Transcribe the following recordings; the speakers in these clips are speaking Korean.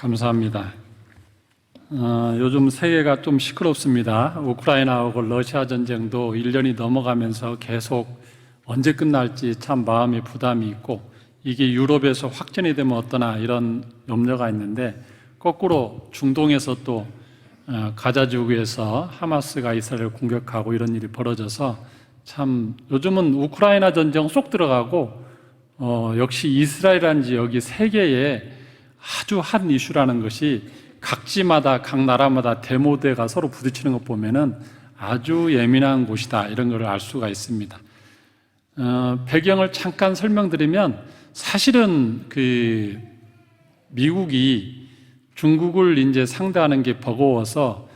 감사합니다. 요즘 세계가 좀 시끄럽습니다. 우크라이나하고 러시아 전쟁도 1년이 넘어가면서 계속 언제 끝날지 참 마음에 부담이 있고, 이게 유럽에서 확전이 되면 어떠나 이런 염려가 있는데, 거꾸로 중동에서 또 가자 지구에서 하마스가 이스라엘을 공격하고 이런 일이 벌어져서 참 요즘은 우크라이나 전쟁 쏙 들어가고 역시 이스라엘이라는 지역이 세계에 아주 한 이슈라는 것이 각지마다 각 나라마다 대모대가 서로 부딪히는 것 보면은 아주 예민한 곳이다, 이런 걸 알 수가 있습니다. 배경을 잠깐 설명드리면, 사실은 미국이 중국을 이제 상대하는 게 버거워서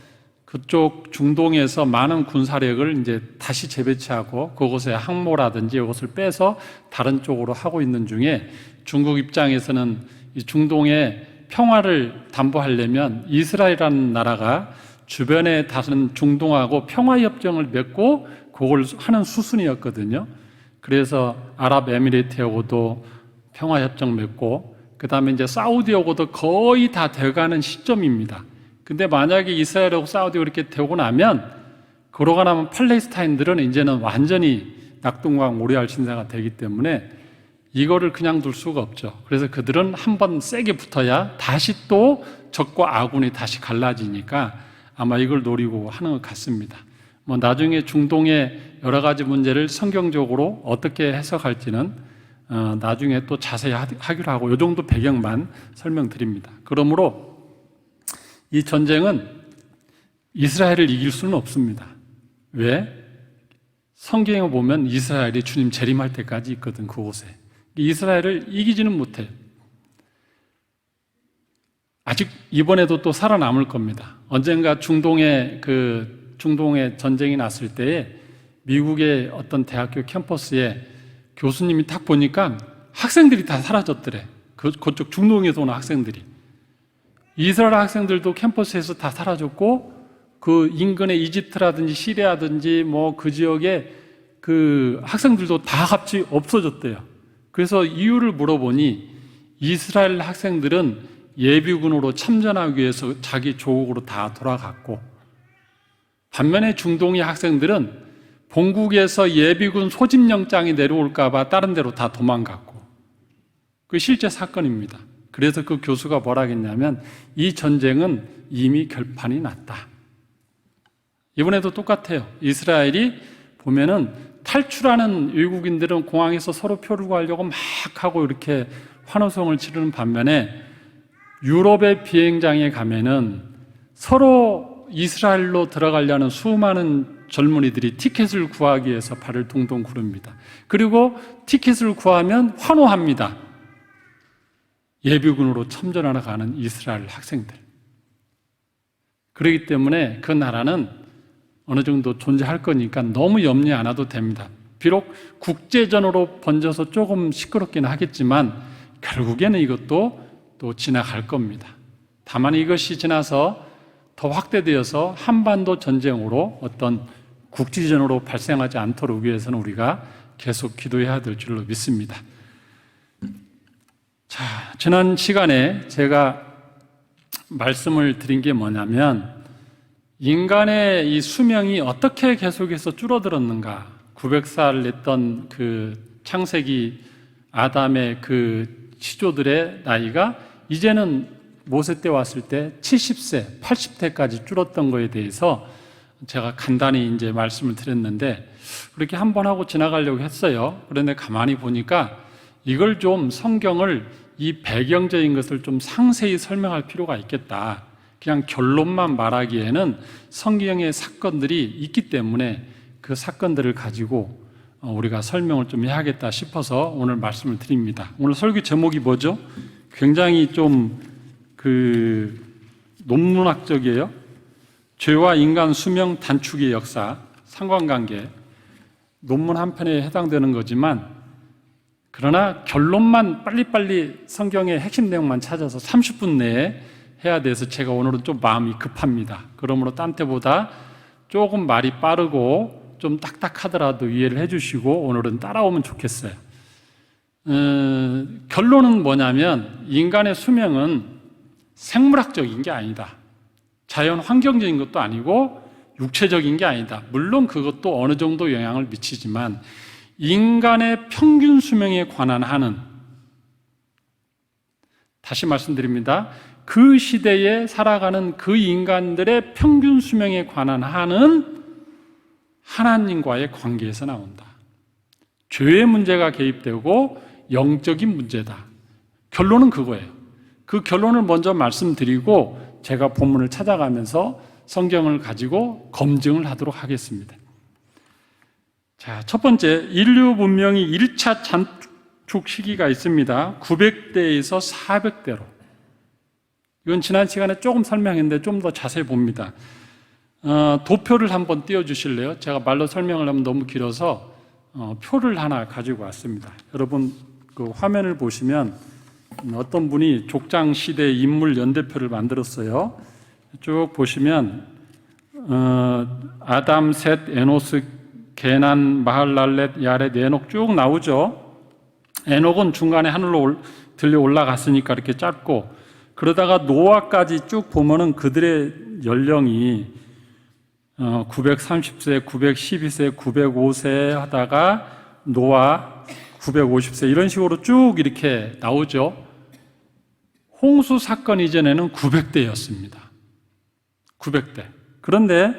그쪽 중동에서 많은 군사력을 이제 다시 재배치하고 그곳에 항모라든지 이것을 빼서 다른 쪽으로 하고 있는 중에, 중국 입장에서는 이 중동의 평화를 담보하려면 이스라엘이라는 나라가 주변에 다른 중동하고 평화협정을 맺고 그걸 하는 수순이었거든요. 그래서 아랍에미리트하고도 평화협정 맺고, 그 다음에 이제 사우디하고도 거의 다 돼가는 시점입니다. 근데 만약에 이스라엘하고 사우디가 그렇게 되고 나면, 그러고 나면 팔레스타인들은 이제는 완전히 낙동강 오리알 신세가 되기 때문에 이거를 그냥 둘 수가 없죠. 그래서 그들은 한번 세게 붙어야 다시 또 적과 아군이 다시 갈라지니까 아마 이걸 노리고 하는 것 같습니다. 나중에 중동의 여러 가지 문제를 성경적으로 어떻게 해석할지는 나중에 또 자세히 하기로 하고, 이 정도 배경만 설명드립니다. 그러므로 이 전쟁은 이스라엘을 이길 수는 없습니다. 왜? 성경에 보면 이스라엘이 주님 재림할 때까지 있거든, 그곳에. 이스라엘을 이기지는 못해요. 아직 이번에도 또 살아남을 겁니다. 언젠가 중동에 전쟁이 났을 때에 미국의 어떤 대학교 캠퍼스에 교수님이 딱 보니까 학생들이 다 사라졌더래. 그쪽 중동에서 오는 학생들이. 이스라엘 학생들도 캠퍼스에서 다 사라졌고, 그 인근의 이집트라든지 시리아든지 그 지역에 그 학생들도 다 같이 없어졌대요. 그래서 이유를 물어보니 이스라엘 학생들은 예비군으로 참전하기 위해서 자기 조국으로 다 돌아갔고, 반면에 중동의 학생들은 본국에서 예비군 소집영장이 내려올까 봐 다른 데로 다 도망갔고, 그 실제 사건입니다. 그래서 그 교수가 뭐라 했냐면, 이 전쟁은 이미 결판이 났다. 이번에도 똑같아요. 이스라엘이 보면은 탈출하는 외국인들은 공항에서 서로 표를 구하려고 막 하고 이렇게 환호성을 지르는 반면에, 유럽의 비행장에 가면은 서로 이스라엘로 들어가려는 수많은 젊은이들이 티켓을 구하기 위해서 발을 동동 구릅니다. 그리고 티켓을 구하면 환호합니다. 예비군으로 참전하러 가는 이스라엘 학생들. 그렇기 때문에 그 나라는 어느 정도 존재할 거니까 너무 염려 안 해도 됩니다. 비록 국제전으로 번져서 조금 시끄럽긴 하겠지만 결국에는 이것도 또 지나갈 겁니다. 다만 이것이 지나서 더 확대되어서 한반도 전쟁으로 어떤 국지전으로 발생하지 않도록 위해서는 우리가 계속 기도해야 될 줄로 믿습니다. 자, 지난 시간에 제가 말씀을 드린 게 뭐냐면, 인간의 이 수명이 어떻게 계속해서 줄어들었는가. 900살 냈던 그 창세기 아담의 그 시조들의 나이가 이제는 모세 때 왔을 때 70세, 80세까지 줄었던 거에 대해서 제가 간단히 이제 말씀을 드렸는데, 그렇게 한 번 하고 지나가려고 했어요. 그런데 가만히 보니까 이걸 좀 성경을, 이 배경적인 것을 좀 상세히 설명할 필요가 있겠다. 그냥 결론만 말하기에는 성경의 사건들이 있기 때문에 그 사건들을 가지고 우리가 설명을 좀 해야겠다 싶어서 오늘 말씀을 드립니다. 오늘 설교 제목이 뭐죠? 굉장히 좀 논문학적이에요. 죄와 인간 수명 단축의 역사, 상관관계. 논문 한 편에 해당되는 거지만, 그러나 결론만 빨리빨리 성경의 핵심 내용만 찾아서 30분 내에 해야 돼서 제가 오늘은 좀 마음이 급합니다. 그러므로 딴 때보다 조금 말이 빠르고 좀 딱딱하더라도 이해를 해주시고 오늘은 따라오면 좋겠어요. 결론은 뭐냐면, 인간의 수명은 생물학적인 게 아니다. 자연 환경적인 것도 아니고 육체적인 게 아니다. 물론 그것도 어느 정도 영향을 미치지만 인간의 평균 수명에 관한 한은, 다시 말씀드립니다. 그 시대에 살아가는 그 인간들의 평균 수명에 관한 한은 하나님과의 관계에서 나온다. 죄의 문제가 개입되고 영적인 문제다. 결론은 그거예요. 그 결론을 먼저 말씀드리고 제가 본문을 찾아가면서 성경을 가지고 검증을 하도록 하겠습니다. 자, 첫 번째, 인류 문명이 1차 단축 시기가 있습니다. 900대에서 400대로. 이건 지난 시간에 조금 설명했는데 좀 더 자세히 봅니다. 도표를 한번 띄워주실래요? 제가 말로 설명을 하면 너무 길어서 표를 하나 가지고 왔습니다. 여러분 그 화면을 보시면 어떤 분이 족장시대 인물 연대표를 만들었어요. 쭉 보시면 아담, 셋, 에노스, 게난, 마할랄렛, 야렛, 에녹 쭉 나오죠. 에녹은 중간에 하늘로 들려 올라갔으니까 이렇게 짧고, 그러다가 노아까지 쭉 보면은 그들의 연령이 930세, 912세, 905세 하다가 노아 950세 이런 식으로 쭉 이렇게 나오죠. 홍수 사건 이전에는 900대였습니다. 900대. 그런데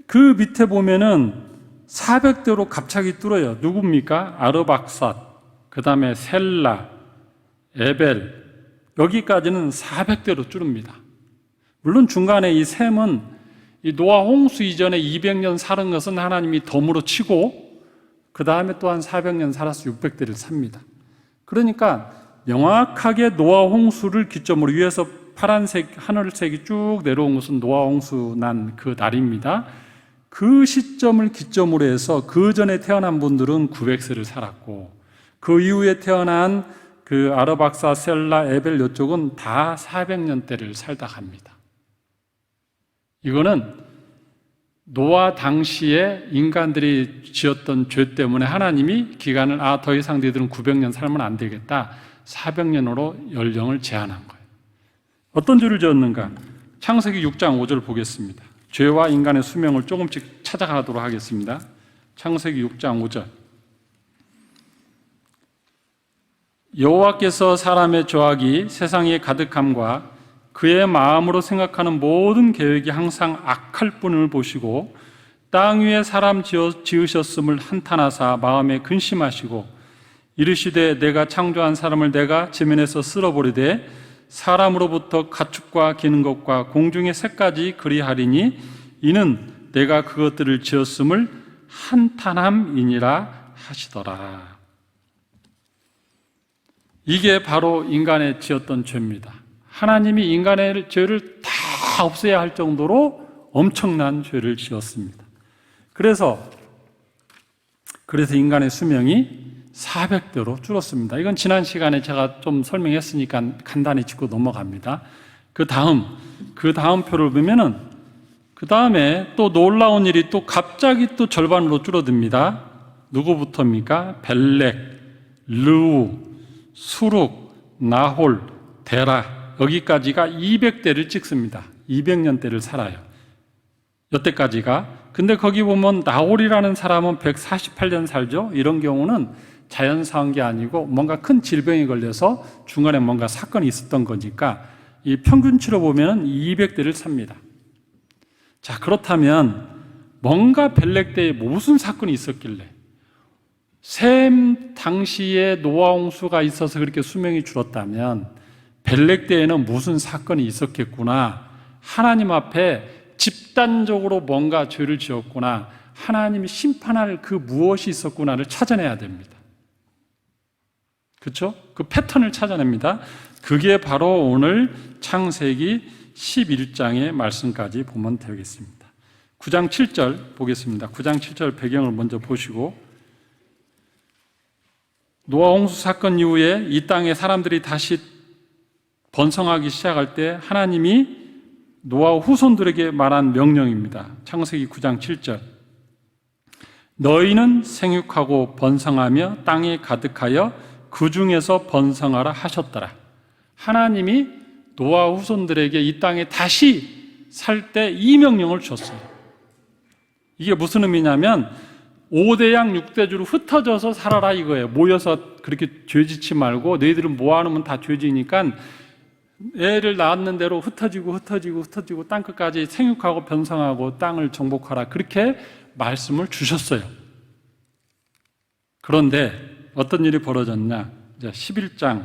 그 밑에 보면은 400대로 갑자기 뚫어요. 누굽니까? 아르박삿, 그 다음에 셀라, 에벨, 여기까지는 400대로 줄입니다. 물론 중간에 이 셈은 이 노아 홍수 이전에 200년 살은 것은 하나님이 덤으로 치고 그 다음에 또한 400년 살아서 600대를 삽니다. 그러니까 명확하게 노아 홍수를 기점으로 위에서 파란색 하늘색이 쭉 내려온 것은 노아 홍수 난 그 날입니다. 그 시점을 기점으로 해서 그 전에 태어난 분들은 900세를 살았고 그 이후에 태어난 그 아르박사, 셀라, 에벨 이쪽은 다 400년대를 살다 갑니다. 이거는 노아 당시에 인간들이 지었던 죄 때문에 하나님이 기간을 더 이상 너희들은 900년 살면 안 되겠다. 400년으로 연령을 제한한 거예요. 어떤 죄를 지었는가? 창세기 6장 5절 보겠습니다. 죄와 인간의 수명을 조금씩 찾아가도록 하겠습니다. 창세기 6장 5절. 여호와께서 사람의 죄악이 세상에 가득함과 그의 마음으로 생각하는 모든 계획이 항상 악할 뿐을 보시고 땅 위에 사람 지으셨음을 한탄하사 마음에 근심하시고 이르시되 내가 창조한 사람을 내가 지면에서 쓸어버리되 사람으로부터 가축과 기는 것과 공중의 새까지 그리하리니 이는 내가 그것들을 지었음을 한탄함이니라 하시더라. 이게 바로 인간의 지었던 죄입니다. 하나님이 인간의 죄를 다 없애야 할 정도로 엄청난 죄를 지었습니다. 그래서 인간의 수명이 400대로 줄었습니다. 이건 지난 시간에 제가 좀 설명했으니까 간단히 짚고 넘어갑니다. 그 다음 표를 보면은 그 다음에 또 놀라운 일이 또 갑자기 또 절반으로 줄어듭니다. 누구부터입니까? 벨렉, 르우, 수룩, 나홀, 데라 여기까지가 200대를 찍습니다. 200년대를 살아요. 여태까지가. 근데 거기 보면 나홀이라는 사람은 148년 살죠. 이런 경우는 자연사한 게 아니고 뭔가 큰 질병이 걸려서 중간에 뭔가 사건이 있었던 거니까 이 평균치로 보면 200대를 삽니다. 자, 그렇다면 뭔가 벨렉 때에 무슨 사건이 있었길래 셈 당시에 노아 홍수가 있어서 그렇게 수명이 줄었다면 벨렉 때에는 무슨 사건이 있었겠구나. 하나님 앞에 집단적으로 뭔가 죄를 지었구나. 하나님이 심판할 그 무엇이 있었구나를 찾아내야 됩니다. 그렇죠? 그 패턴을 찾아냅니다. 그게 바로 오늘 창세기 11장의 말씀까지 보면 되겠습니다. 9장 7절 보겠습니다. 9장 7절 배경을 먼저 보시고 노아 홍수 사건 이후에 이 땅에 사람들이 다시 번성하기 시작할 때 하나님이 노아 후손들에게 말한 명령입니다. 창세기 9장 7절. 너희는 생육하고 번성하며 땅에 가득하여 그 중에서 번성하라 하셨더라. 하나님이 노아 후손들에게 이 땅에 다시 살 때 이 명령을 줬어요. 이게 무슨 의미냐면 5대 양 6대 주로 흩어져서 살아라 이거예요. 모여서 그렇게 죄짓지 말고 너희들은 모아놓으면 다 죄지니까 애를 낳았는 대로 흩어지고 땅끝까지 생육하고 번성하고 땅을 정복하라. 그렇게 말씀을 주셨어요. 그런데 어떤 일이 벌어졌냐? 이제 11장으로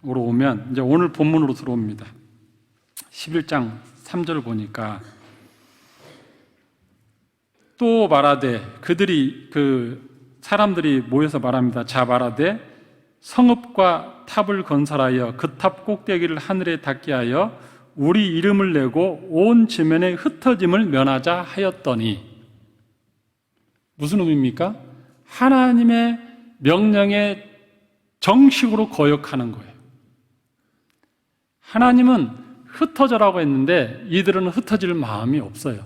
오면 이제 오늘 본문으로 들어옵니다. 11장 3절 보니까 또 말하되 사람들이 모여서 말합니다. 자 말하되 성읍과 탑을 건설하여 그 탑 꼭대기를 하늘에 닿게 하여 우리 이름을 내고 온 지면에 흩어짐을 면하자 하였더니 무슨 의미입니까? 하나님의 명령에 정식으로 거역하는 거예요. 하나님은 흩어져라고 했는데 이들은 흩어질 마음이 없어요.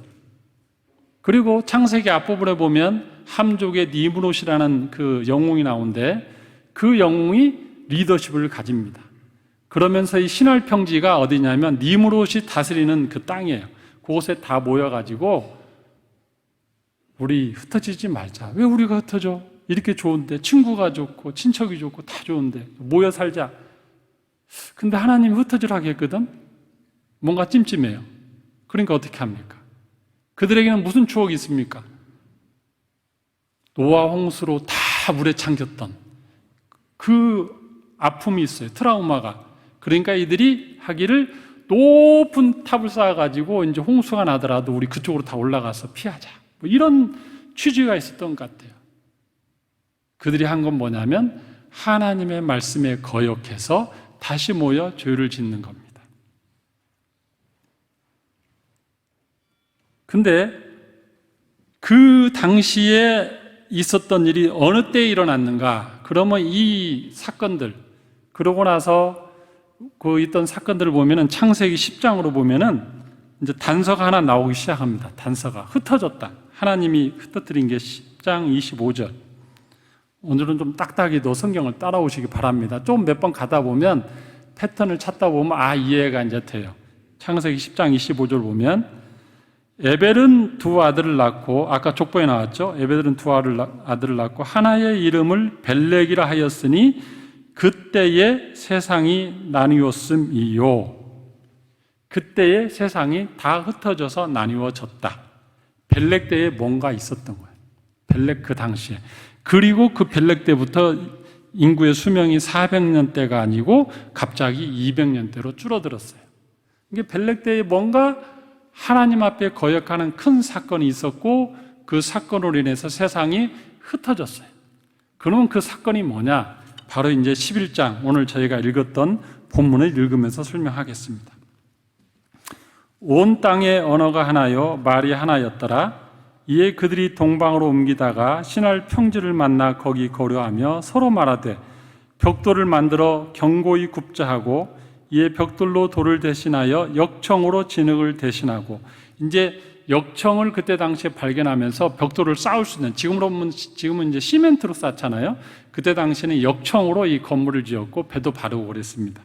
그리고 창세기 앞부분에 보면 함족의 니므롯이라는 그 영웅이 나오는데 그 영웅이 리더십을 가집니다. 그러면서 이 신할 평지가 어디냐면 니므롯이 다스리는 그 땅이에요. 그곳에 다 모여가지고 우리 흩어지지 말자. 왜 우리가 흩어져? 이렇게 좋은데 친구가 좋고 친척이 좋고 다 좋은데 모여 살자. 근데 하나님이 흩어지라고 했거든? 뭔가 찜찜해요. 그러니까 어떻게 합니까? 그들에게는 무슨 추억이 있습니까? 노아 홍수로 다 물에 잠겼던 그 아픔이 있어요. 트라우마가. 그러니까 이들이 하기를 높은 탑을 쌓아가지고 이제 홍수가 나더라도 우리 그쪽으로 다 올라가서 피하자. 뭐 이런 취지가 있었던 것 같아요. 그들이 한 건 뭐냐면 하나님의 말씀에 거역해서 다시 모여 죄를 짓는 겁니다. 근데 그 당시에 있었던 일이 어느 때에 일어났는가? 그러면 이 사건들, 그러고 나서 그 있던 사건들을 보면은 창세기 10장으로 보면은 이제 단서가 하나 나오기 시작합니다. 단서가 흩어졌다. 하나님이 흩어뜨린 게 10장 25절. 오늘은 좀 딱딱이도 성경을 따라오시기 바랍니다. 좀 몇 번 가다 보면 패턴을 찾다 보면 이해가 이제 돼요. 창세기 10장 25절 보면 에벨은 두 아들을 낳고 아까 족보에 나왔죠. 에벨은 두 아들을 낳고 하나의 이름을 벨렉이라 하였으니 그때의 세상이 나뉘었음이요. 그때의 세상이 다 흩어져서 나뉘어졌다. 벨렉 때에 뭔가 있었던 거예요. 벨렉 그 당시에. 그리고 그 벨렉 때부터 인구의 수명이 400년대가 아니고 갑자기 200년대로 줄어들었어요. 이게 벨렉 때에 뭔가 하나님 앞에 거역하는 큰 사건이 있었고 그 사건으로 인해서 세상이 흩어졌어요. 그러면 그 사건이 뭐냐? 바로 이제 11장 오늘 저희가 읽었던 본문을 읽으면서 설명하겠습니다. 온 땅의 언어가 하나요 말이 하나였더라. 이에 그들이 동방으로 옮기다가 신할 평지를 만나 거기 거류하며 서로 말하되 벽돌을 만들어 견고히 굽자 하고 이에 벽돌로 돌을 대신하여 역청으로 진흙을 대신하고 이제 역청을 그때 당시에 발견하면서 벽돌을 쌓을 수 있는 지금은 이제 시멘트로 쌓잖아요. 그때 당시에는 역청으로 이 건물을 지었고 배도 바르고 그랬습니다.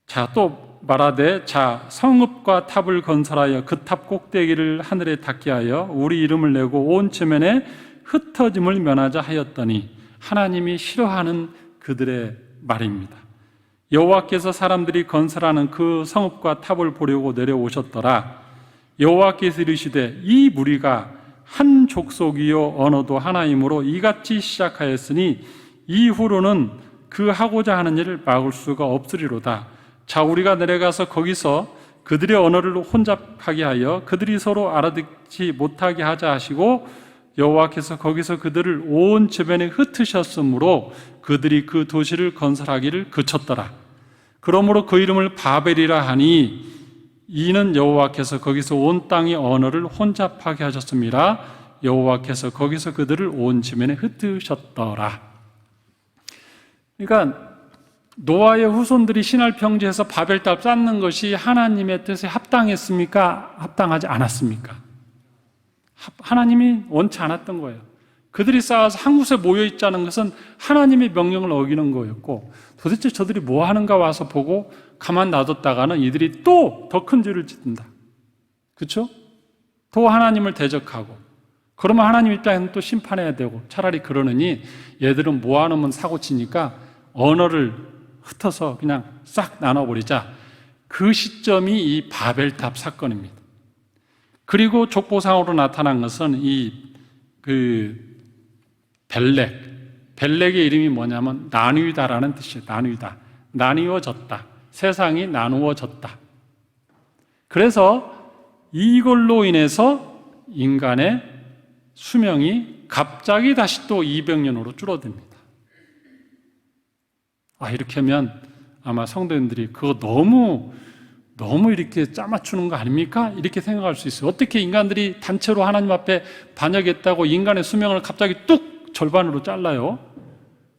자, 또 말하되 자 성읍과 탑을 건설하여 그 탑 꼭대기를 하늘에 닿게 하여 우리 이름을 내고 온 지면에 흩어짐을 면하자 하였더니 하나님이 싫어하는 그들의 말입니다. 여호와께서 사람들이 건설하는 그 성읍과 탑을 보려고 내려오셨더라. 여호와께서 이르시되 이 무리가 한 족속이요 언어도 하나이므로 이같이 시작하였으니 이후로는 그 하고자 하는 일을 막을 수가 없으리로다. 자 우리가 내려가서 거기서 그들의 언어를 혼잡하게 하여 그들이 서로 알아듣지 못하게 하자 하시고 여호와께서 거기서 그들을 온 주변에 흩으셨으므로 그들이 그 도시를 건설하기를 그쳤더라. 그러므로 그 이름을 바벨이라 하니 이는 여호와께서 거기서 온 땅의 언어를 혼잡하게 하셨습니다. 여호와께서 거기서 그들을 온 지면에 흩으셨더라. 그러니까 노아의 후손들이 신할 평지에서 바벨탑 쌓는 것이 하나님의 뜻에 합당했습니까? 합당하지 않았습니까? 하나님이 원치 않았던 거예요. 그들이 쌓아서 한 곳에 모여 있자는 것은 하나님의 명령을 어기는 거였고, 도대체 저들이 뭐 하는가 와서 보고 가만 놔뒀다가는 이들이 또 더 큰 죄를 짓는다. 그렇죠? 또 하나님을 대적하고, 그러면 하나님 입장에서는 또 심판해야 되고, 차라리 그러느니 얘들은 모아놓으면 사고치니까 언어를 흩어서 그냥 싹 나눠버리자. 그 시점이 이 바벨탑 사건입니다. 그리고 족보상으로 나타난 것은 벨렉의 이름이 뭐냐면 나누이다라는 뜻이에요. 나누이다. 나뉘어졌다. 세상이 나누어졌다. 그래서 이걸로 인해서 인간의 수명이 갑자기 다시 또 200년으로 줄어듭니다. 이렇게 하면 아마 성도님들이 그거 너무 이렇게 짜맞추는 거 아닙니까? 이렇게 생각할 수 있어요. 어떻게 인간들이 단체로 하나님 앞에 반역했다고 인간의 수명을 갑자기 뚝 절반으로 잘라요?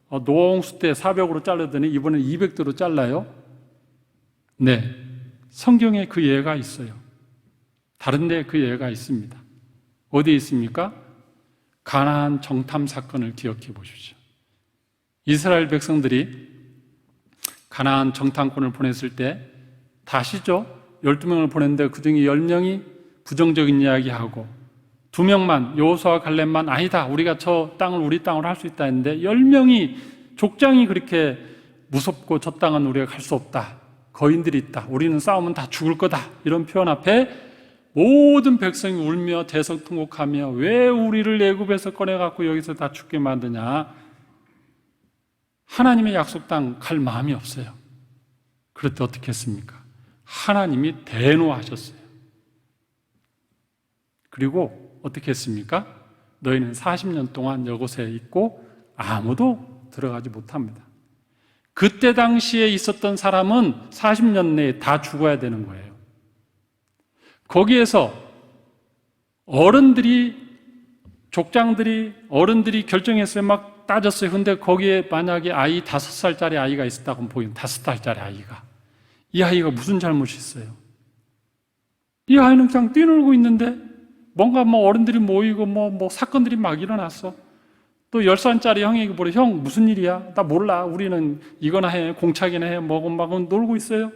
노홍수 때 400으로 자르더니 이번엔 200도로 잘라요? 네, 성경에 그 예가 있어요. 다른 데 그 예가 있습니다. 어디에 있습니까? 가나안 정탐 사건을 기억해 보십시오. 이스라엘 백성들이 가나안 정탐꾼을 보냈을 때 다시죠. 12명을 보냈는데 그중에 10명이 부정적인 이야기하고 2명만, 여호수아와 갈렙만 아니다, 우리가 저 땅을 우리 땅으로 할 수 있다 했는데 10명이 족장이 그렇게 무섭고 저 땅은 우리가 갈 수 없다, 거인들이 있다, 우리는 싸우면 다 죽을 거다, 이런 표현 앞에 모든 백성이 울며 대성통곡하며 왜 우리를 애굽에서 꺼내갖고 여기서 다 죽게 만드냐, 하나님의 약속 땅 갈 마음이 없어요. 그럴 때 어떻게 했습니까? 하나님이 대노하셨어요. 그리고 어떻게 했습니까? 너희는 40년 동안 이곳에 있고 아무도 들어가지 못합니다. 그때 당시에 있었던 사람은 40년 내에 다 죽어야 되는 거예요. 거기에서 어른들이 결정했어요. 막 따졌어요. 근데 거기에 만약에 아이 5살짜리 아이가 있었다고 보이면 5살짜리 아이가, 이 아이가 무슨 잘못이 있어요? 이 아이는 그냥 뛰놀고 있는데 뭔가 어른들이 모이고 사건들이 막 일어났어. 또 10살짜리 형에게 물어, 형 무슨 일이야? 나 몰라. 우리는 이거나 해, 공착이나 해, 막 놀고 있어요.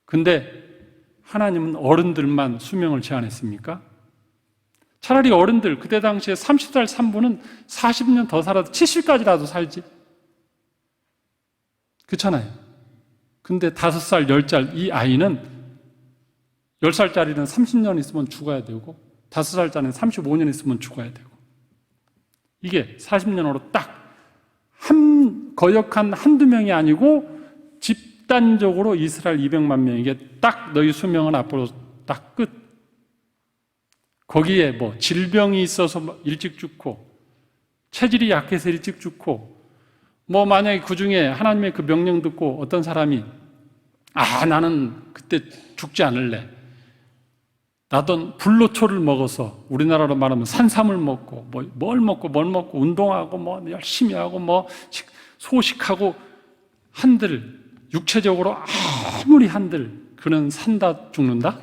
근데 하나님은 어른들만 수명을 제한했습니까? 차라리 어른들, 그때 당시에 30살 산부는 40년 더 살아도 70까지라도 살지. 그렇잖아요. 근데 5살, 10살 이 아이는 10살짜리는 30년 있으면 죽어야 되고 5살짜리는 35년 있으면 죽어야 되고, 이게 40년으로 딱 거역한 한두 명이 아니고 집단적으로 이스라엘 200만 명에게 딱 너희 수명은 앞으로 딱 끝. 거기에 질병이 있어서 일찍 죽고 체질이 약해서 일찍 죽고 만약에 그 중에 하나님의 그 명령 듣고 어떤 사람이 나는 그때 죽지 않을래, 나도 불로초를 먹어서, 우리나라로 말하면 산삼을 먹고 뭘 먹고 운동하고 열심히 하고 소식하고 한들 육체적으로 아무리 한들 그는 산다 죽는다?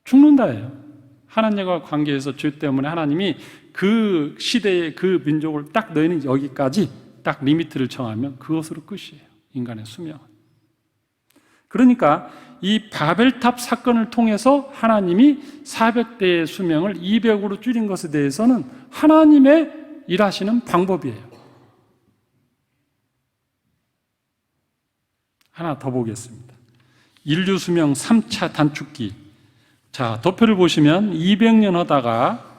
죽는다예요. 하나님과 관계에서 죄 때문에 하나님이 그 시대의 그 민족을 딱 너희는 여기까지 딱 리미트를 정하면 그것으로 끝이에요. 인간의 수명은. 그러니까 이 바벨탑 사건을 통해서 하나님이 400대의 수명을 200으로 줄인 것에 대해서는 하나님의 일하시는 방법이에요. 하나 더 보겠습니다. 인류 수명 3차 단축기. 자, 도표를 보시면 200년 하다가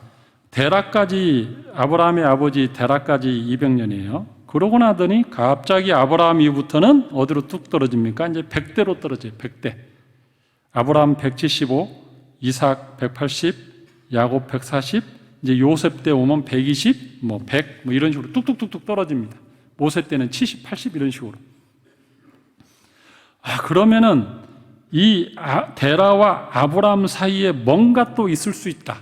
데라까지, 아브라함의 아버지 데라까지 200년이에요. 그러고 나더니 갑자기 아브라함 이후부터는 어디로 뚝 떨어집니까? 이제 100대로 떨어져요. 100대. 아브라함 175, 이삭 180, 야곱 140, 이제 요셉 때 오면 120, 100 이런 식으로 뚝뚝뚝뚝 떨어집니다. 모세 때는 70, 80 이런 식으로. 그러면은 이 데라와 아브라함 사이에 뭔가 또 있을 수 있다.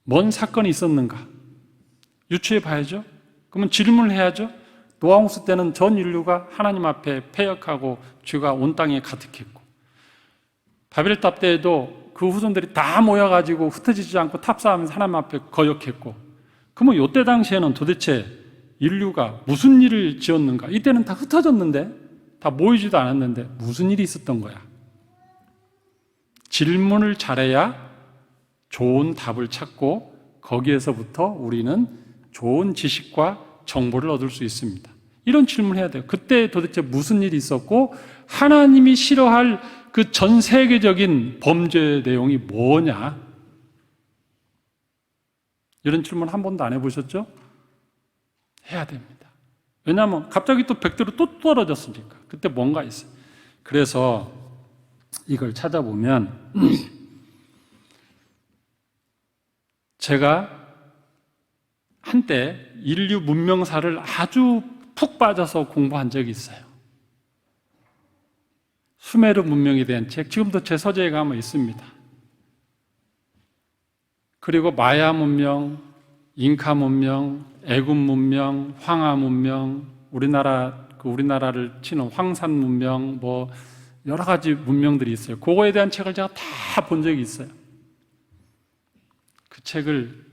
뭔 사건이 있었는가? 유추해 봐야죠. 그러면 질문을 해야죠. 노아홍수 때는 전 인류가 하나님 앞에 패역하고 죄가 온 땅에 가득했고, 바벨탑 때에도 그 후손들이 다 모여가지고 흩어지지 않고 탑사하면서 하나님 앞에 거역했고, 그러면 이때 당시에는 도대체 인류가 무슨 일을 지었는가? 이때는 다 흩어졌는데, 다 모이지도 않았는데 무슨 일이 있었던 거야? 질문을 잘해야 좋은 답을 찾고 거기에서부터 우리는 좋은 지식과 정보를 얻을 수 있습니다. 이런 질문을 해야 돼요. 그때 도대체 무슨 일이 있었고 하나님이 싫어할 그 전 세계적인 범죄 내용이 뭐냐? 이런 질문 한 번도 안 해보셨죠? 해야 됩니다. 왜냐하면 갑자기 또 벽대로 또 떨어졌으니까. 그때 뭔가 있어요. 그래서 이걸 찾아보면 제가 한때 인류 문명사를 아주 푹 빠져서 공부한 적이 있어요. 수메르 문명에 대한 책, 지금도 제 서재에 가면 있습니다. 그리고 마야 문명, 잉카 문명, 애굽 문명, 황하 문명, 우리나라를 치는 황산 문명, 뭐 여러 가지 문명들이 있어요. 그거에 대한 책을 제가 다 본 적이 있어요. 그 책을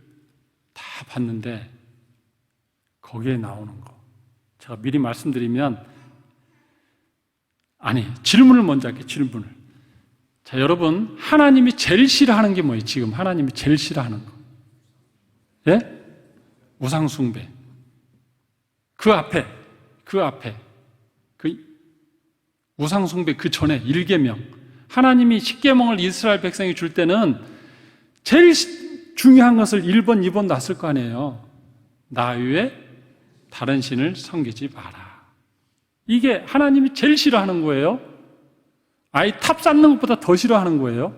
다 봤는데 거기에 나오는 거, 제가 미리 말씀드리면, 질문을 먼저 할게요. 질문을. 자, 여러분, 하나님이 제일 싫어하는 게 뭐예요? 지금 하나님이 제일 싫어하는 거. 예? 우상숭배. 그 앞에 우상숭배 그 전에 1계명. 하나님이 10계명을 이스라엘 백성이 줄 때는 제일 중요한 것을 1번, 2번 놨을 거 아니에요. 나 외에 다른 신을 섬기지 마라. 이게 하나님이 제일 싫어하는 거예요. 아예 탑 쌓는 것보다 더 싫어하는 거예요.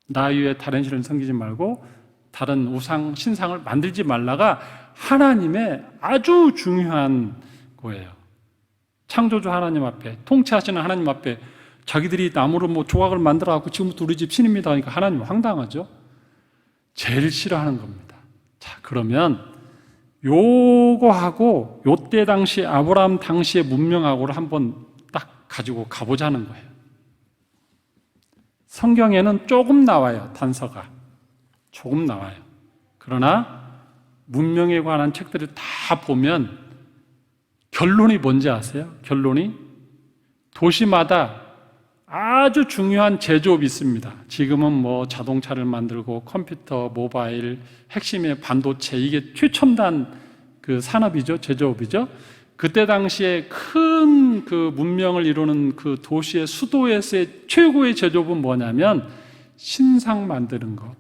나 외에 다른 신을 섬기지 말고 다른 우상, 신상을 만들지 말라가 하나님의 아주 중요한 거예요. 창조주 하나님 앞에, 통치하시는 하나님 앞에 자기들이 나무로 뭐 조각을 만들어갖고 지금부터 우리 집 신입니다 하니까 하나님 황당하죠? 제일 싫어하는 겁니다. 자, 그러면 요거하고 요때 당시 아브라함 당시의 문명하고를 한번 딱 가지고 가보자는 거예요. 성경에는 조금 나와요. 단서가 조금 나와요. 그러나 문명에 관한 책들을 다 보면 결론이 뭔지 아세요? 결론이 도시마다 아주 중요한 제조업이 있습니다. 지금은 뭐 자동차를 만들고 컴퓨터, 모바일, 핵심의 반도체, 이게 최첨단 그 산업이죠. 제조업이죠. 그때 당시에 큰 그 문명을 이루는 그 도시의 수도에서의 최고의 제조업은 뭐냐면 신상 만드는 것.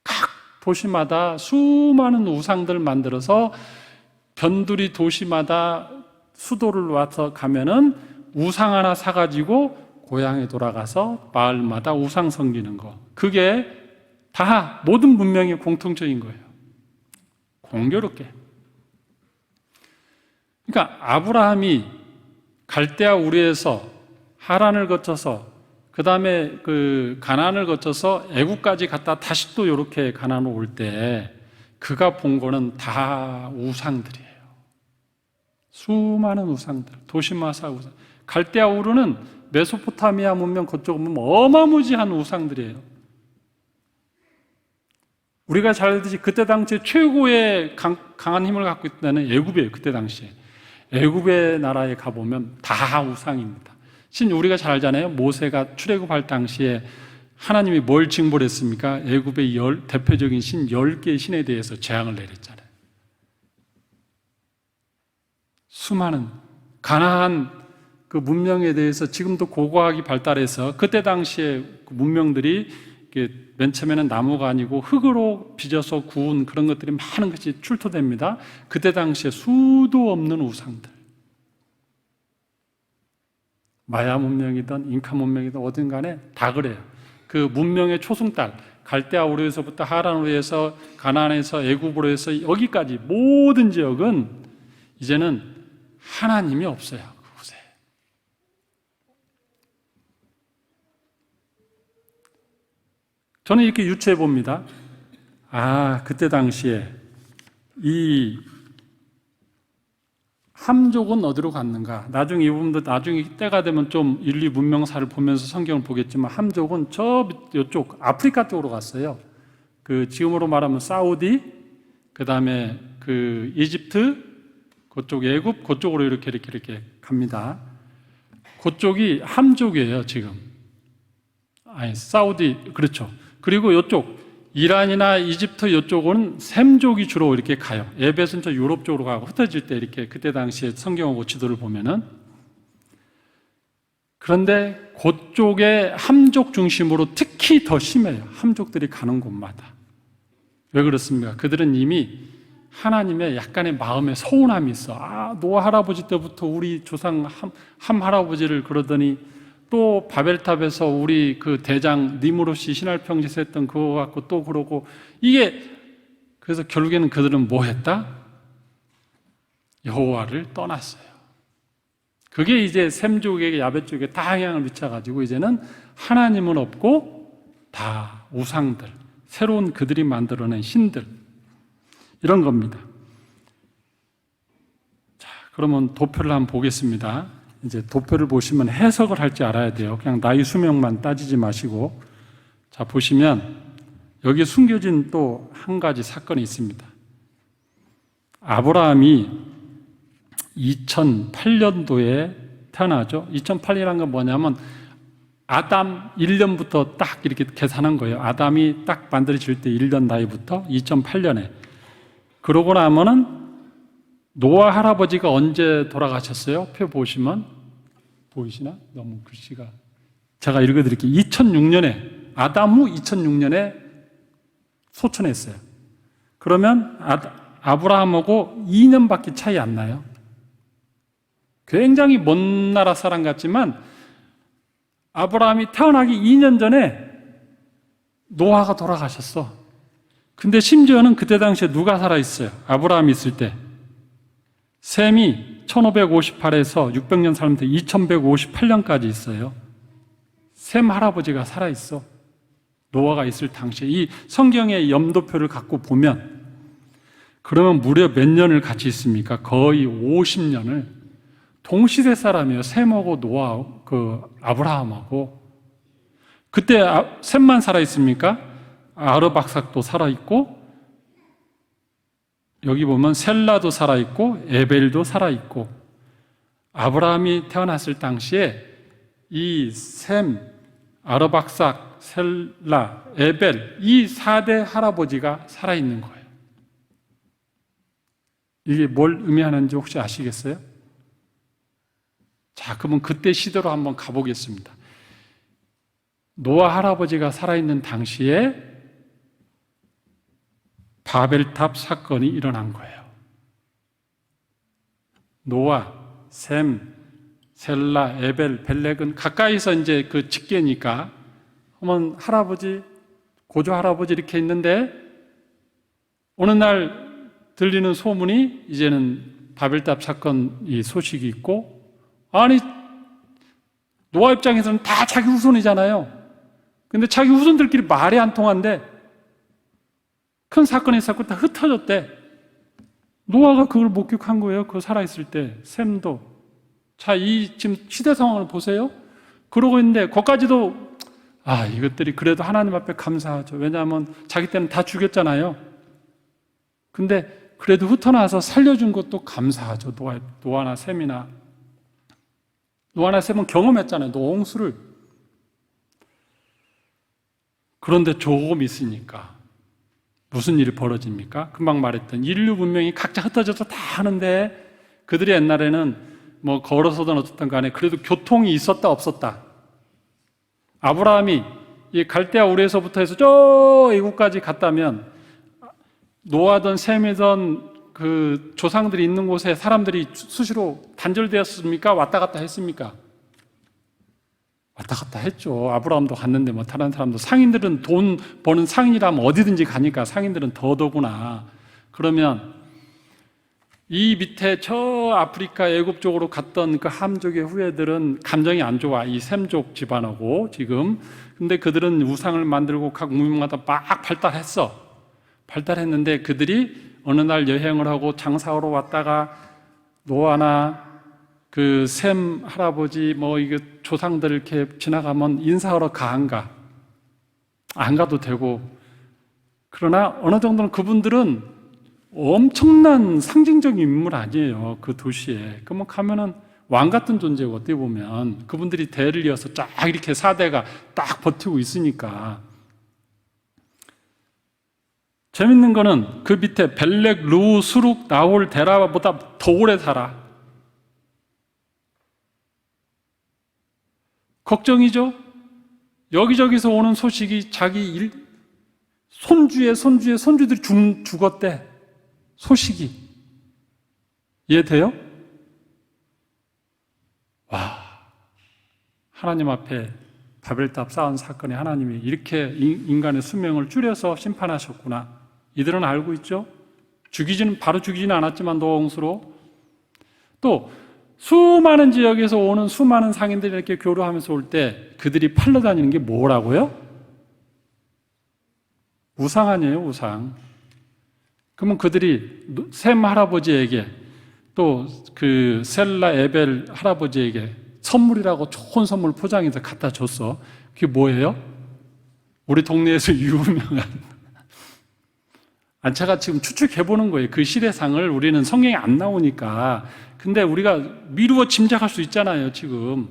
각 도시마다 수많은 우상들 만들어서 변두리 도시마다 수도를 와서 가면은 우상 하나 사가지고 고향에 돌아가서 마을마다 우상 섬기는 거. 그게 다 모든 문명의 공통적인 거예요. 공교롭게. 그러니까 아브라함이 갈대아 우르에서 하란을 거쳐서 그 다음에 그 가나안을 거쳐서 애국까지 갔다 다시 또 이렇게 가나안으로 올 때 그가 본 거는 다 우상들이에요. 수많은 우상들, 도시마사 우상. 갈대아 우르는 메소포타미아 문명 그쪽은 어마무지한 우상들이에요. 우리가 잘 알듯이 그때 당시에 최고의 강한 힘을 갖고 있다는 애굽이에요. 그때 당시에 애굽의 나라에 가보면 다 우상입니다. 우리가 잘 알잖아요. 모세가 출애굽할 당시에 하나님이 뭘 징벌 했습니까? 애굽의 대표적인 신 10개의 신에 대해서 재앙을 내렸잖아요. 수많은 가나안 그 문명에 대해서 지금도 고고학이 발달해서 그때 당시에 그 문명들이 맨 처음에는 나무가 아니고 흙으로 빚어서 구운 그런 것들이 많은 것이 출토됩니다. 그때 당시에 수도 없는 우상들. 마야 문명이든 잉카 문명이든 어딘 간에 다 그래요. 그 문명의 초승달, 갈대아 우르에서부터 하란 우르에서 가나안에서 애굽으로 해서 여기까지 모든 지역은 이제는 하나님이 없어요. 그곳에. 저는 이렇게 유추해 봅니다. 그때 당시에 이 함족은 어디로 갔는가? 나중에 이 부분도 나중에 때가 되면 좀 인류 문명사를 보면서 성경을 보겠지만 함족은 이쪽 아프리카 쪽으로 갔어요. 그 지금으로 말하면 사우디, 그 다음에 그 이집트, 그쪽 애굽, 그쪽으로 이렇게 갑니다. 그쪽이 함족이에요, 지금. 아니, 사우디, 그렇죠. 그리고 이쪽 이란이나 이집트 이쪽은 셈족이 주로 이렇게 가요. 에벳은 저 유럽 쪽으로 가고 흩어질 때 이렇게 그때 당시에 성경하고 지도를 보면은. 그런데 그쪽에 함족 중심으로 특히 더 심해요. 함족들이 가는 곳마다. 왜 그렇습니까? 그들은 이미 하나님의 약간의 마음에 서운함이 있어. 노아 할아버지 때부터 우리 조상 함 할아버지를 그러더니 또 바벨탑에서 우리 그 대장 니무롯이 신할평지에서 했던 그거 갖고 또 그러고 이게 그래서 결국에는 그들은 뭐 했다? 여호와를 떠났어요. 그게 이제 셈족에게 야벳 쪽에 다 영향을 미쳐가지고 이제는 하나님은 없고 다 우상들, 새로운 그들이 만들어낸 신들 이런 겁니다. 자, 그러면 도표를 한번 보겠습니다. 이제 도표를 보시면 해석을 할 줄 알아야 돼요. 그냥 나이 수명만 따지지 마시고. 자, 보시면 여기 숨겨진 또 한 가지 사건이 있습니다. 아브라함이 2008년도에 태어나죠. 2008이라는 건 뭐냐면 아담 1년부터 딱 이렇게 계산한 거예요. 아담이 딱 만들어질 때 1년 나이부터 2008년에. 그러고 나면은 노아 할아버지가 언제 돌아가셨어요? 표 보시면 보이시나? 너무 글씨가 제가 읽어드릴게요. 2006년에 아담 후 2006년에 소천했어요. 그러면 아브라함하고 2년밖에 차이 안 나요. 굉장히 먼 나라 사람 같지만 아브라함이 태어나기 2년 전에 노아가 돌아가셨어. 근데 심지어는 그때 당시에 누가 살아있어요? 아브라함이 있을 때 셈이 1558에서 600년 살면서 2158년까지 있어요. 셈 할아버지가 살아있어. 노아가 있을 당시에 이 성경의 염도표를 갖고 보면 그러면 무려 몇 년을 같이 있습니까? 거의 50년을 동시대 사람이에요. 셈하고 노아, 아브라함하고. 그때 셈만 살아있습니까? 아르박삭도 살아있고 여기 보면 셀라도 살아있고 에벨도 살아있고 아브라함이 태어났을 당시에 이 셈, 아르박삭, 셀라, 에벨 이 4대 할아버지가 살아있는 거예요. 이게 뭘 의미하는지 혹시 아시겠어요? 자, 그러면 그때 시대로 한번 가보겠습니다. 노아 할아버지가 살아있는 당시에 바벨탑 사건이 일어난 거예요. 노아, 셈, 셀라, 에벨, 벨렉은 가까이서 이제 그 직계니까 한번 할아버지, 고조 할아버지 이렇게 있는데 어느 날 들리는 소문이 이제는 바벨탑 사건 이 소식이 있고 아니 노아 입장에서는 다 자기 후손이잖아요. 근데 자기 후손들끼리 말이 안 통한데 큰 사건이 있었고 다 흩어졌대. 노아가 그걸 목격한 거예요. 그거 살아있을 때 셈도. 자, 이 지금 시대 상황을 보세요. 그러고 있는데 거기까지도 이것들이 그래도 하나님 앞에 감사하죠. 왜냐하면 자기 때는 다 죽였잖아요. 근데 그래도 흩어나서 살려준 것도 감사하죠. 노아나 셈이나. 노아나 셈은 경험했잖아요. 노홍수를. 그런데 조금 있으니까 무슨 일이 벌어집니까? 금방 말했던 인류 문명이 각자 흩어져서 다 하는데 그들이 옛날에는 뭐 걸어서든 어떻든 간에 그래도 교통이 있었다 없었다. 아브라함이 이 갈대아 우르에서부터 해서 저 이곳까지 갔다면 노아든 셈이든 그 조상들이 있는 곳에 사람들이 수시로 단절되었습니까? 왔다 갔다 했습니까? 왔다 갔다 했죠. 아브라함도 갔는데 뭐 다른 사람도 상인들은 돈 버는 상인이라면 어디든지 가니까 상인들은 더더구나. 그러면 이 밑에 저 아프리카 애굽 쪽으로 갔던 그 함족의 후예들은 감정이 안 좋아. 이 셈족 집안하고 지금. 근데 그들은 우상을 만들고 각 문명마다 막 발달했어. 발달했는데 그들이 어느 날 여행을 하고 장사하러 왔다가 노아나 그 셈 할아버지 이게 조상들 이렇게 지나가면 인사하러 안 가. 안 가도 되고. 그러나 어느 정도는 그분들은 엄청난 상징적인 인물 아니에요. 그 도시에. 그러면 가면은 왕 같은 존재고, 어떻게 보면 그분들이 대를 이어서 쫙 이렇게 4대가 딱 버티고 있으니까. 재밌는 거는 그 밑에 벨렉, 루, 수룩, 나홀, 데라보다 더 오래 살아. 걱정이죠? 여기저기서 오는 소식이 자기 손주의 손주들이 죽었대. 소식이. 이해돼요? 와, 하나님 앞에 바벨탑 쌓은 사건에 하나님이 이렇게 인간의 수명을 줄여서 심판하셨구나. 이들은 알고 있죠? 바로 죽이지는 않았지만 노아 홍수로. 또 수많은 지역에서 오는 수많은 상인들이 이렇게 교류하면서 올 때 그들이 팔러 다니는 게 뭐라고요? 우상 아니에요, 우상. 그러면 그들이 셈 할아버지에게 또 그 셀라 에벨 할아버지에게 선물이라고 좋은 선물 포장해서 갖다 줬어. 그게 뭐예요? 우리 동네에서 유명한 제가 지금 추측해보는 거예요. 그 시대상을 우리는 성경에 안 나오니까. 근데 우리가 미루어 짐작할 수 있잖아요, 지금.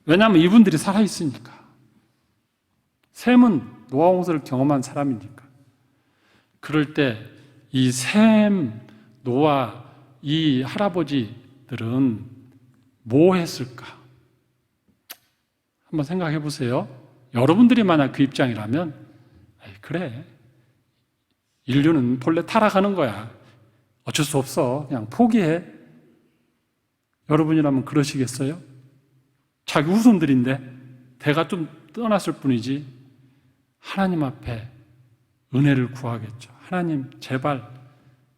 왜냐하면 이분들이 살아있으니까. 셈은 노아 홍수를 경험한 사람이니까. 그럴 때 이 셈, 노아, 이 할아버지들은 뭐 했을까? 한번 생각해 보세요. 여러분들이 만약 그 입장이라면, 그래. 인류는 본래 타락하는 거야. 어쩔 수 없어. 그냥 포기해. 여러분이라면 그러시겠어요? 자기 후손들인데 대가 좀 떠났을 뿐이지. 하나님 앞에 은혜를 구하겠죠. 하나님, 제발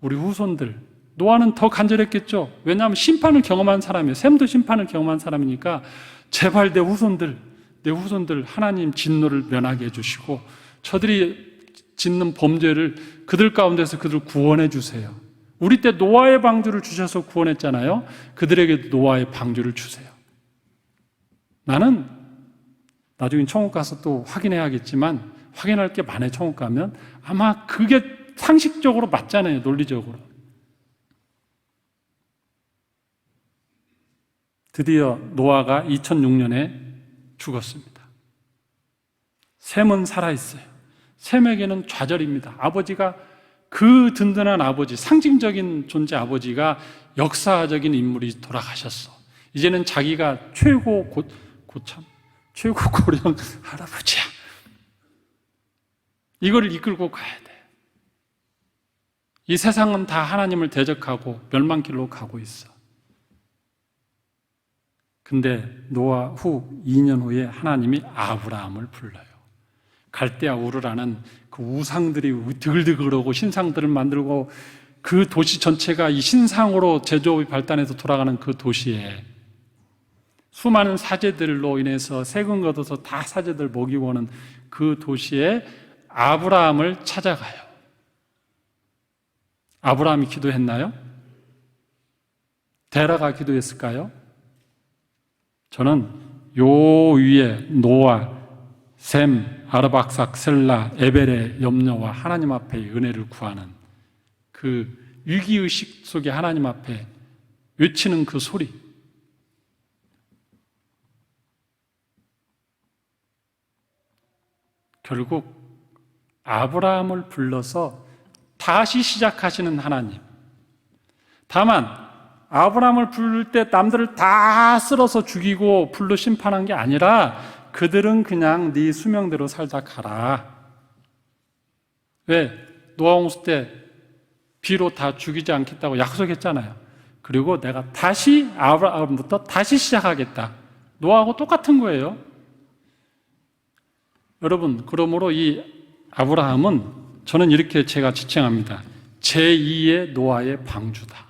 우리 후손들, 노아는 더 간절했겠죠. 왜냐하면 심판을 경험한 사람이에요. 셈도 심판을 경험한 사람이니까 제발 내 후손들 하나님 진노를 면하게 해주시고 저들이 짓는 범죄를 그들 가운데서 그들을 구원해 주세요. 우리 때 노아의 방주를 주셔서 구원했잖아요. 그들에게 노아의 방주를 주세요. 나는 나중에 천국 가서 또 확인해야겠지만 확인할 게 많아요. 천국 가면 아마 그게 상식적으로 맞잖아요. 논리적으로. 드디어 노아가 2006년에 죽었습니다. 셈은 살아있어요. 셈에게는 좌절입니다. 아버지가 그 든든한 아버지, 상징적인 존재 아버지가 역사적인 인물이 돌아가셨어. 이제는 자기가 최고 고령 할아버지야. 이걸 이끌고 가야 돼. 이 세상은 다 하나님을 대적하고 멸망길로 가고 있어. 근데 노아 후 2년 후에 하나님이 아브라함을 불러요. 갈대아 우르라는 그 우상들이 드글드글하고 신상들을 만들고 그 도시 전체가 이 신상으로 제조업이 발달해서 돌아가는 그 도시에 수많은 사제들로 인해서 세금 걷어서 다 사제들 먹이고 오는 그 도시에 아브라함을 찾아가요. 아브라함이 기도했나요? 데라가 기도했을까요? 저는 요 위에 노아, 셈, 아르박삭, 셀라, 에벨의 염려와 하나님 앞에 은혜를 구하는 그 위기의식 속에 하나님 앞에 외치는 그 소리, 결국 아브라함을 불러서 다시 시작하시는 하나님. 다만 아브라함을 부를 때 남들을 다 쓸어서 죽이고 불로 심판한 게 아니라 그들은 그냥 네 수명대로 살다 가라. 왜? 노아 홍수 때 비로 다 죽이지 않겠다고 약속했잖아요. 그리고 내가 다시 아브라함부터 다시 시작하겠다. 노아하고 똑같은 거예요. 여러분, 그러므로 이 아브라함은 저는 이렇게 제가 지칭합니다. 제2의 노아의 방주다.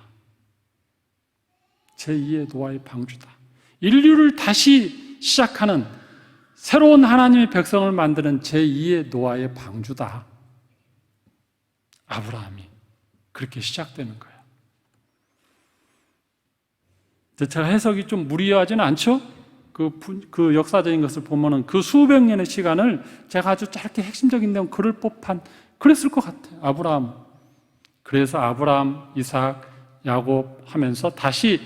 제2의 노아의 방주다. 인류를 다시 시작하는 새로운 하나님의 백성을 만드는 제2의 노아의 방주다. 아브라함이 그렇게 시작되는 거예요. 제가 해석이 좀 무리하지는 않죠? 그 역사적인 것을 보면은 그 수백 년의 시간을 제가 아주 짧게 핵심적인 내용 그럴 법한, 그랬을 것 같아요. 아브라함. 그래서 아브라함, 이삭, 야곱 하면서 다시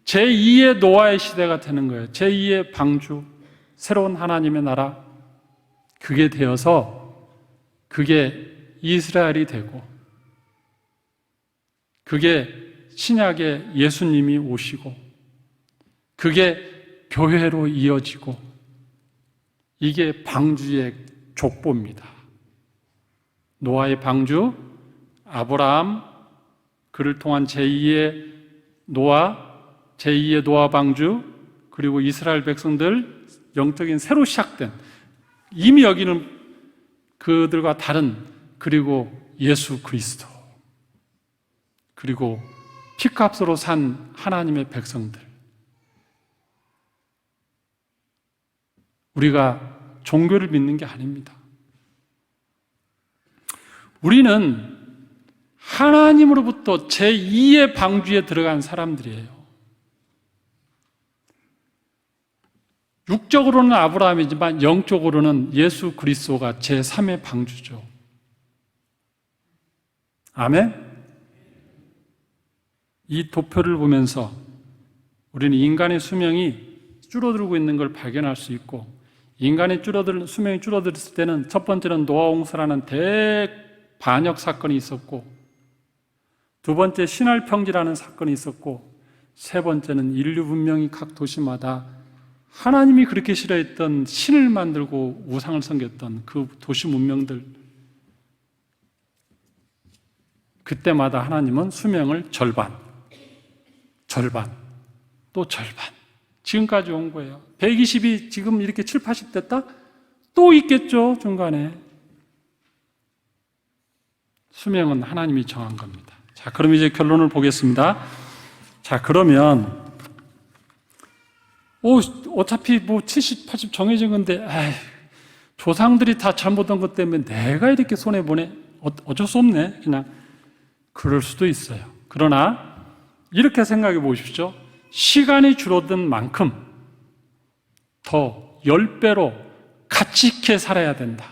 제2의 노아의 시대가 되는 거예요. 제2의 방주, 새로운 하나님의 나라. 그게 되어서 그게 이스라엘이 되고, 그게 신약의 예수님이 오시고, 그게 교회로 이어지고, 이게 방주의 족보입니다. 노아의 방주, 아브라함, 그를 통한 제2의 노아 방주, 그리고 이스라엘 백성들, 영적인 새로 시작된, 이미 여기는 그들과 다른, 그리고 예수 그리스도, 그리고 피값으로 산 하나님의 백성들. 우리가 종교를 믿는 게 아닙니다. 우리는 하나님으로부터 제2의 방주에 들어간 사람들이에요. 육적으로는 아브라함이지만 영적으로는 예수 그리스도가 제3의 방주죠. 아멘? 이 도표를 보면서 우리는 인간의 수명이 줄어들고 있는 걸 발견할 수 있고, 인간의 수명이 줄어들었을 때는 첫 번째는 노아홍수라는 대반역 사건이 있었고, 두 번째 신할평지라는 사건이 있었고, 세 번째는 인류 문명이 각 도시마다 하나님이 그렇게 싫어했던 신을 만들고 우상을 섬겼던 그 도시 문명들, 그때마다 하나님은 수명을 절반, 또 절반, 지금까지 온 거예요. 120이 지금 이렇게 7, 80 됐다? 또 있겠죠, 중간에. 수명은 하나님이 정한 겁니다. 자, 그럼 이제 결론을 보겠습니다. 자, 그러면 어차피 70, 80 정해진 건데, 조상들이 다 잘못한 것 때문에 내가 이렇게 손해보네? 어쩔 수 없네, 그냥. 그럴 수도 있어요. 그러나 이렇게 생각해 보십시오. 시간이 줄어든 만큼 더 10배로 가치 있게 살아야 된다.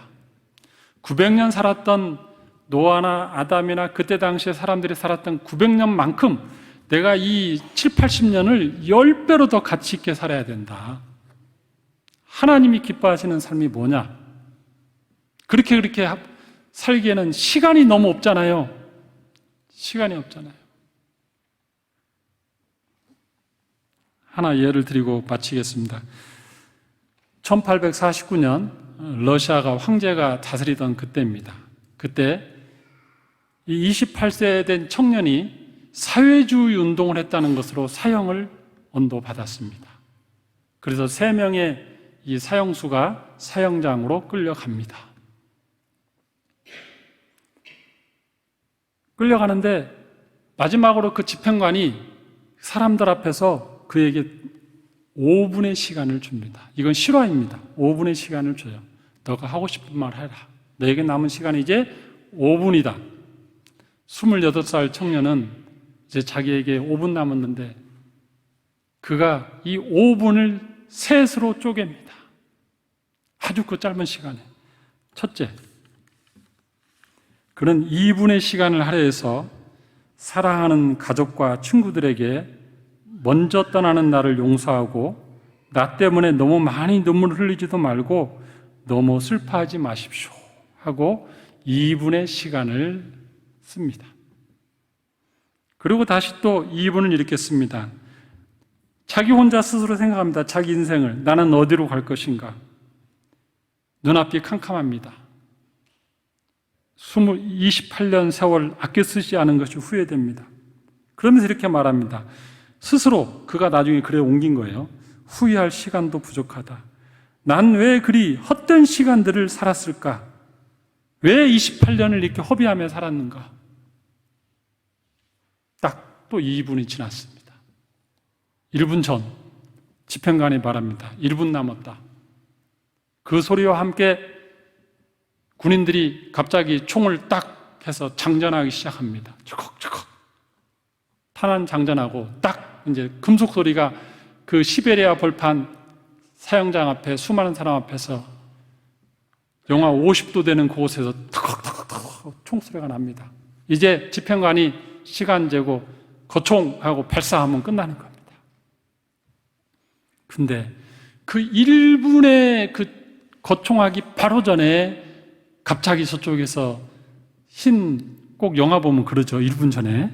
900년 살았던 노아나 아담이나 그때 당시에 사람들이 살았던 900년만큼 내가 이 7, 80년을 10배로 더 가치 있게 살아야 된다. 하나님이 기뻐하시는 삶이 뭐냐? 그렇게 살기에는 시간이 너무 없잖아요. 시간이 없잖아요. 하나 예를 드리고 마치겠습니다. 1849년 러시아가 황제가 다스리던 그때입니다. 그때 이 28세 된 청년이 사회주의 운동을 했다는 것으로 사형을 언도받았습니다. 그래서 3명의 이 사형수가 사형장으로 끌려갑니다. 끌려가는데 마지막으로 그 집행관이 사람들 앞에서 그에게 5분의 시간을 줍니다. 이건 실화입니다. 5분의 시간을 줘요. 너가 하고 싶은 말 해라. 너에게 남은 시간이 이제 5분이다. 28살 청년은 이제 자기에게 5분 남았는데 그가 이 5분을 셋으로 쪼갭니다. 아주 그 짧은 시간에. 첫째, 그는 2분의 시간을 할애해서 사랑하는 가족과 친구들에게 먼저 떠나는 나를 용서하고 나 때문에 너무 많이 눈물을 흘리지도 말고 너무 슬퍼하지 마십시오 하고 2분의 시간을 씁니다. 그리고 다시 또 2분을 이렇게 씁니다. 자기 혼자 스스로 생각합니다. 자기 인생을. 나는 어디로 갈 것인가? 눈앞이 캄캄합니다. 28년 세월 아껴 쓰지 않은 것이 후회됩니다. 그러면서 이렇게 말합니다. 스스로 그가 나중에 글에 옮긴 거예요. 후회할 시간도 부족하다. 난 왜 그리 헛된 시간들을 살았을까? 왜 28년을 이렇게 허비하며 살았는가? 딱 또 2분이 지났습니다. 1분 전 집행관이 말합니다. 1분 남았다. 그 소리와 함께 군인들이 갑자기 총을 딱 해서 장전하기 시작합니다. 척척 탄환 장전하고 딱 이제 금속 소리가 그 시베리아 벌판 사형장 앞에 수많은 사람 앞에서 영하 50도 되는 그곳에서 턱턱턱 총소리가 납니다. 이제 집행관이 시간 재고 거총하고 발사하면 끝나는 겁니다. 근데 그 1분의 그 거총하기 바로 전에 갑자기 저쪽에서 꼭 영화 보면 그러죠. 1분 전에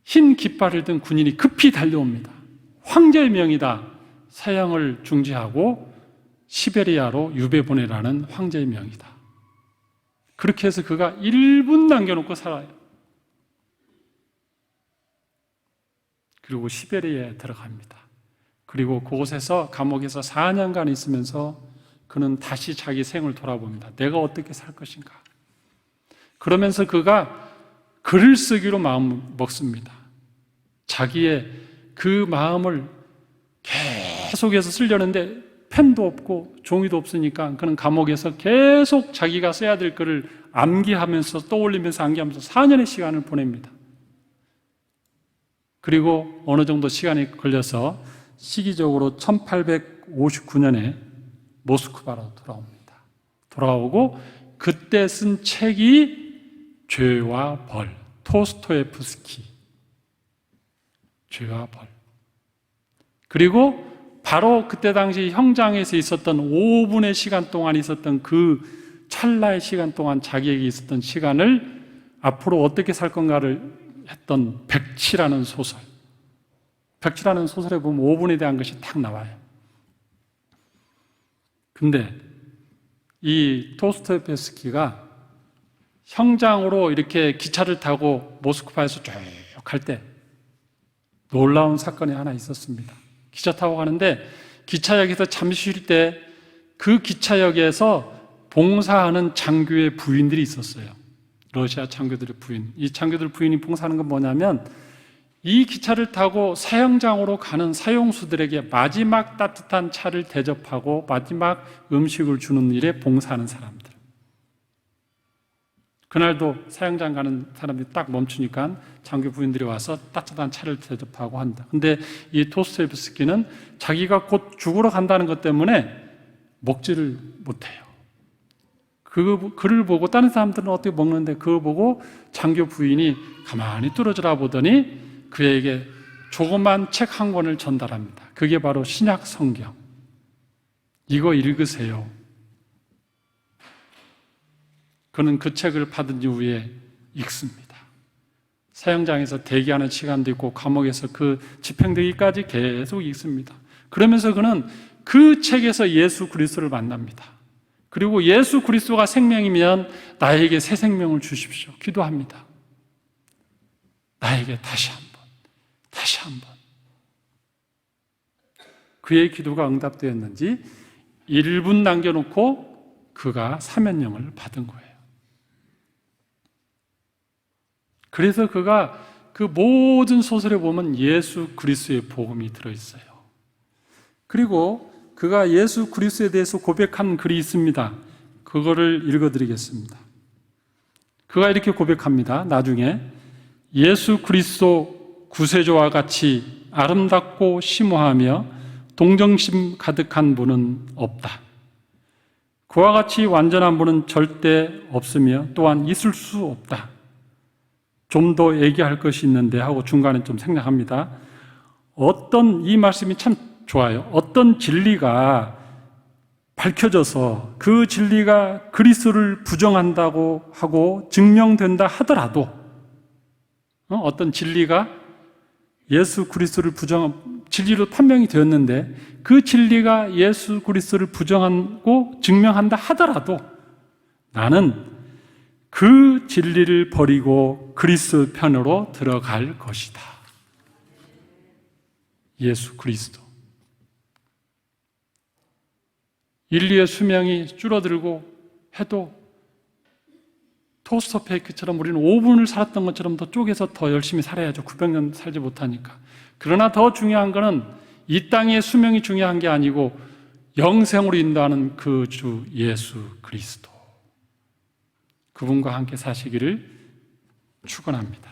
흰 깃발을 든 군인이 급히 달려옵니다. 황제의 명이다. 사형을 중지하고 시베리아로 유배 보내라는 황제의 명이다. 그렇게 해서 그가 1분 남겨놓고 살아요. 그리고 시베리아에 들어갑니다. 그리고 그곳에서 감옥에서 4년간 있으면서 그는 다시 자기 생을 돌아봅니다. 내가 어떻게 살 것인가? 그러면서 그가 글을 쓰기로 마음을 먹습니다. 자기의 그 마음을 계속해서 쓰려는데 펜도 없고 종이도 없으니까 그는 감옥에서 계속 자기가 써야 될 글을 암기하면서 떠올리면서 암기하면서 4년의 시간을 보냅니다. 그리고 어느 정도 시간이 걸려서 시기적으로 1859년에 모스크바로 돌아옵니다. 돌아오고 그때 쓴 책이 죄와 벌, 토스토예프스키, 죄와 벌. 그리고 바로 그때 당시 형장에서 있었던 5분의 시간 동안 있었던 그 찰나의 시간 동안 자기에게 있었던 시간을 앞으로 어떻게 살 건가를 했던 백치라는 소설. 백치라는 소설에 보면 5분에 대한 것이 딱 나와요. 근데 이 토스토예프스키가 형장으로 이렇게 기차를 타고 모스크바에서 쭉 갈 때 놀라운 사건이 하나 있었습니다. 기차 타고 가는데 기차역에서 잠시 쉴 때 그 기차역에서 봉사하는 장교의 부인들이 있었어요. 러시아 장교들의 부인. 이 장교들 부인이 봉사하는 건 뭐냐면 이 기차를 타고 사형장으로 가는 사형수들에게 마지막 따뜻한 차를 대접하고 마지막 음식을 주는 일에 봉사하는 사람들. 그날도 사형장 가는 사람들이 딱 멈추니까 장교 부인들이 와서 따뜻한 차를 대접하고 한다. 근데 이 토스토예프스키는 자기가 곧 죽으러 간다는 것 때문에 먹지를 못해요. 그 글을 보고 다른 사람들은 어떻게 먹는데 그거 보고 장교 부인이 가만히 뚫어져라 보더니 그에게 조그만 책 한 권을 전달합니다. 그게 바로 신약 성경. 이거 읽으세요. 그는 그 책을 받은 이후에 읽습니다. 사형장에서 대기하는 시간도 있고 감옥에서 그 집행되기까지 계속 읽습니다. 그러면서 그는 그 책에서 예수 그리스도를 만납니다. 그리고 예수 그리스도가 생명이면 나에게 새 생명을 주십시오. 기도합니다. 나에게 다시 한번. 그의 기도가 응답되었는지 1분 남겨놓고 그가 사면령을 받은 거예요. 그래서 그가 그 모든 소설에 보면 예수 그리스도의 복음이 들어있어요. 그리고 그가 예수 그리스도에 대해서 고백한 글이 있습니다. 그거를 읽어드리겠습니다. 그가 이렇게 고백합니다. 나중에 예수 그리스도 구세주와 같이 아름답고 심오하며 동정심 가득한 분은 없다. 그와 같이 완전한 분은 절대 없으며 또한 있을 수 없다. 좀 더 얘기할 것이 있는데 하고 중간에 좀 생략합니다. 이 말씀이 참 좋아요. 어떤 진리가 밝혀져서 그 진리가 그리스도를 부정한다고 하고 증명된다 하더라도 어떤 진리가 예수 그리스도를 진리로 판명이 되었는데 그 진리가 예수 그리스도를 부정하고 증명한다 하더라도 나는 그 진리를 버리고 그리스도 편으로 들어갈 것이다. 예수 그리스도. 인류의 수명이 줄어들고 해도 토스토예프스키처럼 우리는 5분을 살았던 것처럼 더 쪼개서 더 열심히 살아야죠. 900년 살지 못하니까. 그러나 더 중요한 것은 이 땅의 수명이 중요한 게 아니고 영생으로 인도하는 그 주 예수 그리스도. 그분과 함께 사시기를 축원합니다.